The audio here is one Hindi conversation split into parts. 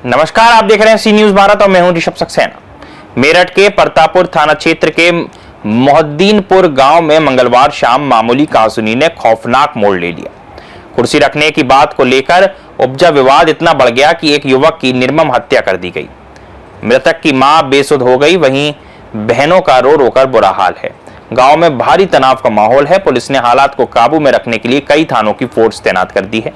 नमस्कार, आप देख रहे हैं सी न्यूज भारत और मैं हूं ऋषभ सक्सेना। मेरठ के परतापुर थाना क्षेत्र के मोहद्दीनपुर गांव में मंगलवार शाम मामूली कहासुनी ने खौफनाक मोड़ ले लिया। कुर्सी रखने की बात को लेकर उपजा विवाद इतना बढ़ गया कि एक युवक की निर्मम हत्या कर दी गई। मृतक की मां बेसुध हो गई, वहीं बहनों का रो रोकर बुरा हाल है। गांव में भारी तनाव का माहौल है। पुलिस ने हालात को काबू में रखने के लिए कई थानों की फोर्स तैनात कर दी है।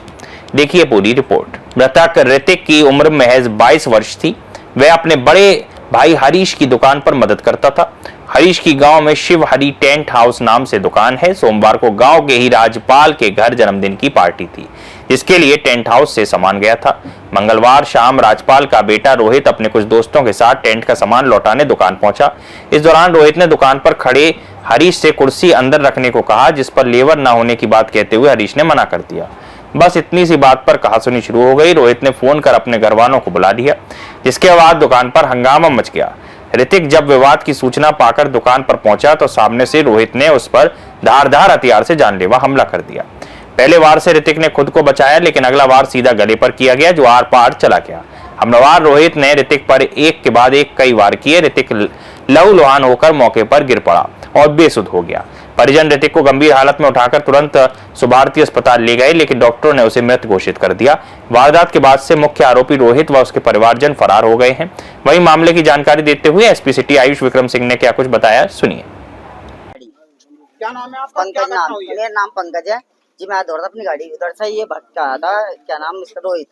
देखिए पूरी रिपोर्ट। मृतक ऋतिक की उम्र महज 22 वर्ष थी। वह अपने बड़े भाई हरीश की दुकान पर मदद करता था। हरीश की गांव में शिव हरी टेंट हाउस नाम से दुकान है। सोमवार को गांव के ही राजपाल के घर जन्मदिन की पार्टी थी, जिसके लिए टेंट हाउस से सामान गया था। मंगलवार शाम राजपाल का बेटा रोहित अपने कुछ दोस्तों के साथ टेंट का सामान लौटाने दुकान पहुंचा। इस दौरान रोहित ने दुकान पर खड़े हरीश से कुर्सी अंदर रखने को कहा, जिस पर लेवर न होने की बात कहते हुए हरीश ने मना कर दिया। बस इतनी सी बात पर कहासुनी शुरू हो गई। रोहित ने फोन कर अपने घर वालों को बुला लिया, जिसके बाद दुकान पर हंगामा मच गया। ऋतिक जब विवाद की सूचना पाकर दुकान पर पहुंचा तो सामने से रोहित ने उस पर धारदार हथियार से जानलेवा हमला कर दिया। पहले वार से ऋतिक ने खुद को बचाया, लेकिन अगला वार सीधा गले पर किया गया, जो आर पार चला गया। हमलावर रोहित ने ऋतिक पर एक के बाद एक कई वार किए। ऋतिक लहूलुहान होकर मौके पर गिर पड़ा और बेसुध हो गया। परिजन ऋतिक को गंभीर हालत में उठाकर तुरंत सुभारती अस्पताल ले गए, लेकिन डॉक्टरों ने उसे मृत घोषित कर दिया। वारदात के बाद से मुख्य आरोपी रोहित व उसके परिवारजन फरार हो गए हैं। वहीं मामले की जानकारी देते हुए एसपी सिटी आयुष विक्रम सिंह ने क्या कुछ बताया, सुनिए। क्या नाम है आपका? पंकज नाम, मेरा नाम पंकज है जी। मैं दौड़ अपनी गाड़ी, उधर से ये भटका आया था, क्या नाम इसका, रोहित।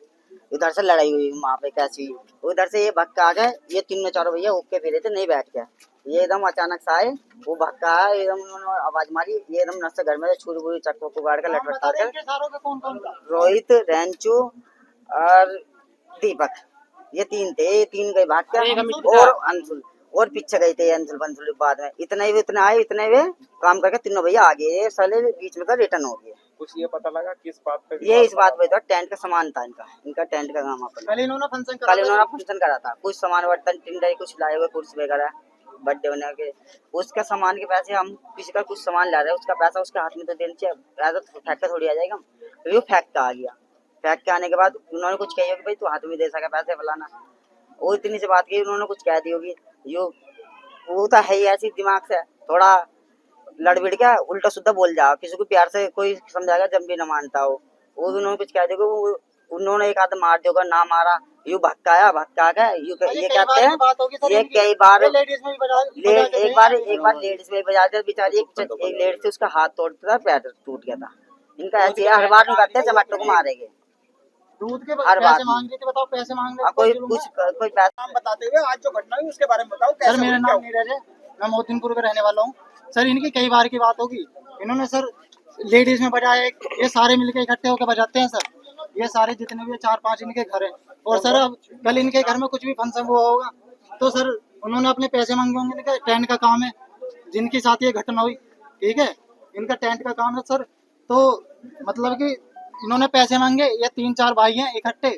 इधर से लड़ाई हुई वहाँ पे कैसी, उधर से ये भटका आ गए। ये तीनों चारों भैया होके फिरे थे, नहीं बैठ के। ये एकदम अचानक से आए, वो भटका आया, एकदम उन्होंने आवाज मारी। ये एकदम नस से घर में छुरी बुरी चक्कों को गाड़ कर लटपटा कर। रोहित, रेंचू और दीपक, ये तीन थे। ये तीन गए भाग के, और अंशुल और पीछे गए थे अंशुल बंसुल। बाद में इतने आए, इतने वे काम करके तीनों भैया आगे साले बीच में का रिटर्न हो गया। कुछ ये पता लगा किस बात पे? ये इस बात पे था, टेंट का सामान था इनका टेंट का काम। कल इन्होंने फंक्शन करा था, कुछ सामान बर्तन टिंडे कुछ लाए हुए, कुर्सी वगैरह बर्थडे होने के। उसका सामान के पैसे हम किसी का कुछ सामान ला रहे हैं, उसका पैसा उसके हाथ में तो देना चाहिए। ऐसा फेंक कर थोड़ी आ जाएगा। तो ये फेंक का आ गया। फेंक के आने के बाद उन्होंने कुछ कही होगी, भाई तू हाथ में दे सका पैसे फलाना। वो इतनी सी बात की, उन्होंने कुछ कह दी होगी। यो वो तो है ही ऐसी दिमाग से, थोड़ा लड़बिड़ क्या उल्टा सुद्धा बोल जाओ। किसी को प्यार से कोई समझाएगा जब भी न मानता हो। वो उन्होंने कुछ कह दिया, उन्होंने एक आदमी मार दिया, ना मारा। यू भटका गया ये कहते हैं। ये कई बार एक बार लेडीज में बजा दिया बेचारी। एक लेडीज से उसका हाथ तोड़ता था, पैर टूट गया था। इनका ऐसे हर बार नहीं करते, टमाटर को मारेंगे। दूध के पैसे मांग रहे थे, बताओ पैसे मांग रहे कोई पैसा बताते हुए। आज जो घटना हुई उसके बारे में बताओ। सर मेरा नाम नीरज है, मैं मोहद्दीनपुर का रहने वाला हूँ। सर इनकी कई बार की बात होगी, इन्होंने सर लेडीज में बजाया। ये सारे मिलके इकट्ठे होकर बजाते हैं सर। ये सारे जितने भी 4-5 इनके घर हैं। और सर अब कल इनके घर में कुछ भी फंक्शन हुआ होगा तो सर उन्होंने अपने पैसे मांगे होंगे। इनका टेंट का काम है, जिनके साथ ये घटना हुई, ठीक है, इनका टेंट का काम है सर। तो मतलब कि इन्होंने पैसे मांगे। ये 3-4 भाई हैं इकट्ठे,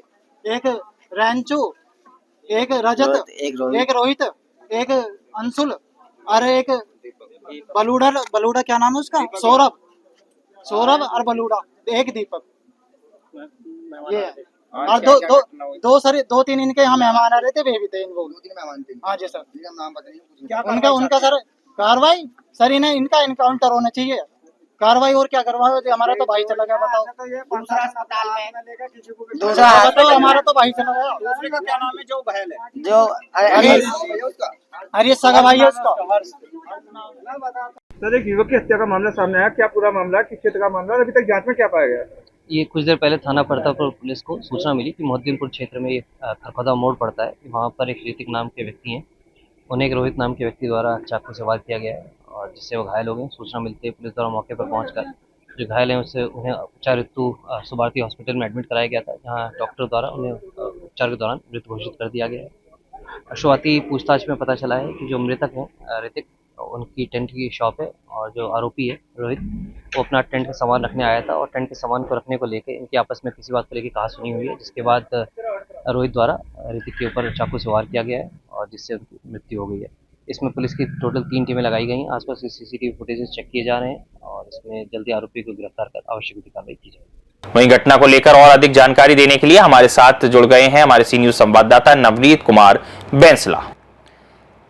एक रेंचू, एक रजत, एक रोहित, एक अंशुल और एक बलूड़ा क्या नाम है उसका, सौरभ और बलूड़ा, एक दीपक। ये और दो 2-3 इनके यहाँ मेहमान आ रहे थे, वे भी थे। इनको 2-3 मेहमान थे। हाँ जी सर। नाम बताइए उनका सर। कार्रवाई सर इन्हें इनका इनकाउंटर होना चाहिए। कार्रवाई और क्या करवाओ, हमारा तो भाई चला गया। बताओ दूसरा अस्पताल में, दूसरा बताओ, हमारा तो भाई चला गया। दूसरे का क्या नाम है? जो बहल है, जो हरीश सगा भाई है उसका। सर एक युवक की हत्या का मामला सामने आया, क्या पूरा मामला, किस क्षेत्र का मामला, अभी तक जांच में क्या पाया गया? ये कुछ देर पहले थाना परतापुर पुलिस को सूचना मिली कि मोहद्दीनपुर क्षेत्र में खरखदा मोड़ पड़ता है, वहाँ पर एक ऋतिक नाम के व्यक्ति हैं, उन्हें एक रोहित नाम के व्यक्ति द्वारा चाकू से वार किया गया है और जिससे वो घायल हो गए। सूचना मिलते ही पुलिस द्वारा मौके पर पहुंचकर जो घायल हैं उससे उन्हें उपचार हेतु सुभारती हॉस्पिटल में एडमिट कराया गया था, जहाँ डॉक्टर द्वारा उन्हें उपचार के दौरान मृत घोषित कर दिया गया है। शुरुआती पूछताछ में पता चला है कि जो मृतक हैं ऋतिक, उनकी टेंट की शॉप है और जो आरोपी है रोहित, वो अपना टेंट का सामान रखने आया था और टेंट के सामान को रखने को लेकर इनकी आपस में किसी बात को लेकर कहासुनी हुई है, जिसके बाद रोहित द्वारा ऋतिक के ऊपर चाकू से वार किया गया है और जिससे उनकी मृत्यु हो गई है। इसमें पुलिस की टोटल 3 टीमें लगाई गई हैं। आसपास के सीसीटीवी फुटेजेस चेक किए जा रहे हैं और इसमें जल्दी आरोपी को गिरफ्तार कर आवश्यक कार्रवाई की जाएगी। वहीं घटना को लेकर और अधिक जानकारी देने के लिए हमारे साथ जुड़ गए हैं हमारे सी न्यूज संवाददाता नवनीत कुमार बैंसला।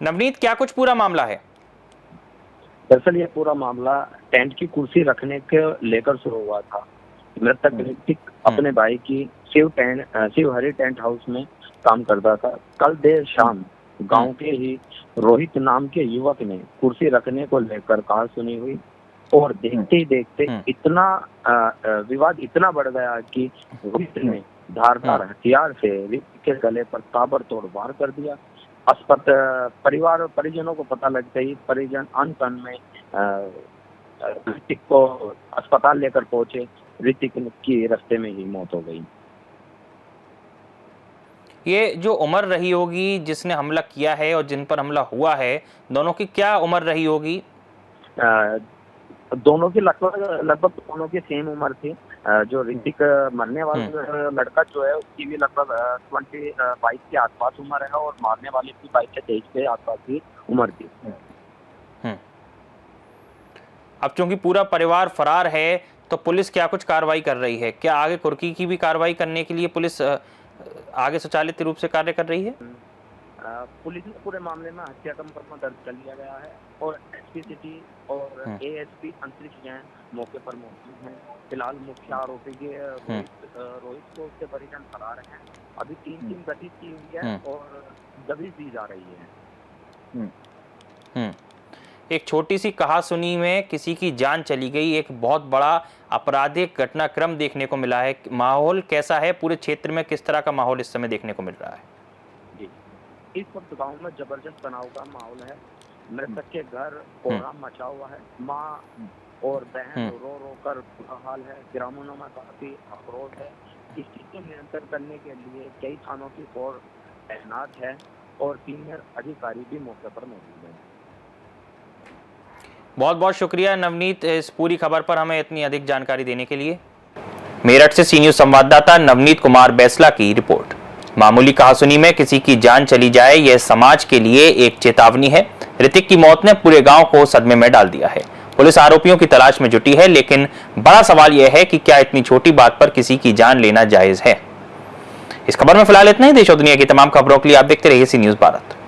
नवनीत, क्या कुछ पूरा मामला है? दरअसल ये पूरा मामला टेंट की कुर्सी रखने के लेकर शुरू हुआ था। मृतक ऋतिक अपने भाई की शिव हरि टेंट हाउस में काम करता था। कल देर शाम गांव के ही रोहित नाम के युवक ने कुर्सी रखने को लेकर कहा सुनी हुई और देखते ही देखते इतना विवाद इतना बढ़ गया कि रोहित ने धारदार हथियार से ऋतिक के गले पर ताबड़तोड़ वार कर दिया। परिवार और परिजनों को पता लगते ही परिजन अनकन में ऋतिक को अस्पताल लेकर पहुंचे। ऋतिक की रास्ते में ही मौत हो गई। ये जो उम्र रही होगी जिसने हमला किया है और जिन पर हमला हुआ है, दोनों की क्या उम्र रही होगी? दोनों की लगभग दोनों की सेम उम्र थी। जो ऋतिक मरने वाला लड़का जो है उसकी भी लगभग 22 के आसपास उम्र है और मारने वाले की 22 से 23 के आसपास की उम्र थी। अब चूंकि पूरा परिवार फरार है तो पुलिस क्या कुछ कार्रवाई कर रही है? क्या आगे कुर्की की भी कार्रवाई करने के लिए पुलिस आगे स्वचालित रूप से कार्य कर रही है? पुलिस ने पूरे मामले में हत्या का मुकदमा दर्ज कर लिया गया है और एसपी सिटी और एएसपी अंतरिक्ष जैन मौके पर मौजूद हैं। फिलहाल मुख्य आरोपी के रोहित को उसके परिजन फरार हैं। अभी टीम गठित की हुई है और दबिश दी जा रही है। एक छोटी सी कहासुनी में किसी की जान चली गई, एक बहुत बड़ा आपराधिक घटनाक्रम देखने को मिला है। माहौल कैसा है पूरे क्षेत्र में? किस तरह का माहौल इस समय देखने को मिल रहा है? जी, इस वक्त गांव में जबरदस्त तनाव का माहौल है। मृतक के घर कोहराम मचा हुआ है। माँ और बहन रो रो कर बुरा हाल है। ग्रामीणों में काफी आक्रोश है। इस चीज को नियंत्रण करने के लिए कई थानों की फोर्स तैनात है और सीनियर अधिकारी भी मौके पर मौजूद है। बहुत बहुत शुक्रिया नवनीत, इस पूरी खबर पर हमें इतनी अधिक जानकारी देने के लिए। मेरठ से सी न्यूज संवाददाता नवनीत कुमार बैंसला की रिपोर्ट। मामूली कहासुनी में किसी की जान चली जाए, यह समाज के लिए एक चेतावनी है। ऋतिक की मौत ने पूरे गांव को सदमे में डाल दिया है। पुलिस आरोपियों की तलाश में जुटी है, लेकिन बड़ा सवाल यह है कि क्या इतनी छोटी बात पर किसी की जान लेना जायज है? इस खबर में फिलहाल इतना ही। देश और दुनिया की तमाम खबरों के लिए आप देखते रहिए सी न्यूज भारत।